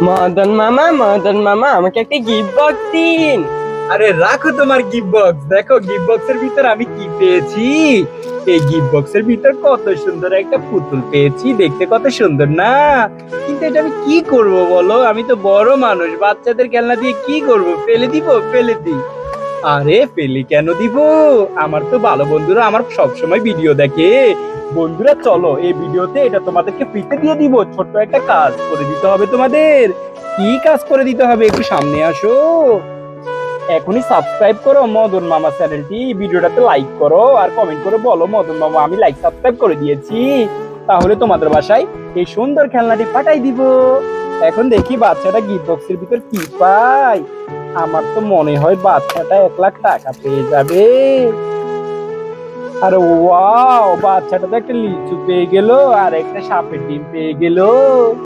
মদন মামা আমাকে একটা গিফট বক্স দিন। আরে রাখো তোমার গিফট বক্স, দেখো গিফট বক্সের ভিতর আমি কি পেয়েছি। এই গিফট বক্সের ভিতর কত সুন্দর একটা পুতুল পেয়েছি, দেখতে কত সুন্দর না? কিন্তু এটা আমি কি করব বলো, আমি তো বড় মানুষ, বাচ্চাদের খেলনা দিয়ে কি করব? ফেলে দিব? ফেলে দিই? আরে ফেলি কেন দিব? আমার তো ভালো বন্ধুরা আমার সব সময় ভিডিও দেখে। বন্ধুরা চলো এই ভিডিওতে এটা তোমাদেরকে ফ্রিতে দিয়ে দিব, ছোট্ট একটা কাজ করে দিতে হবে তোমাদের। কি কাজ করে দিতে হবে, একটু সামনে আসো। এখনই সাবস্ক্রাইব করো মদন মামা চ্যানেলটি, ভিডিওটাতে লাইক করো আর কমেন্ট করে বলো মদন মামা আমি লাইক সাবস্ক্রাইব করে দিয়েছি। তাহলে তোমাদের বাসায় এই সুন্দর খেলনাটি পাঠাই দিব। এখন দেখি বাচ্চাটা গিফট বক্সের ভিতর কি পায়। আমার তো মনে হয় বাচ্চাটা 1 লাখ টাকা পেয়ে যাবে। আরে ওয়াও, বাচ্চাটা তো একটা লিচু পেয়ে গেল আর একটা সাপের ডিম পেয়ে গেল।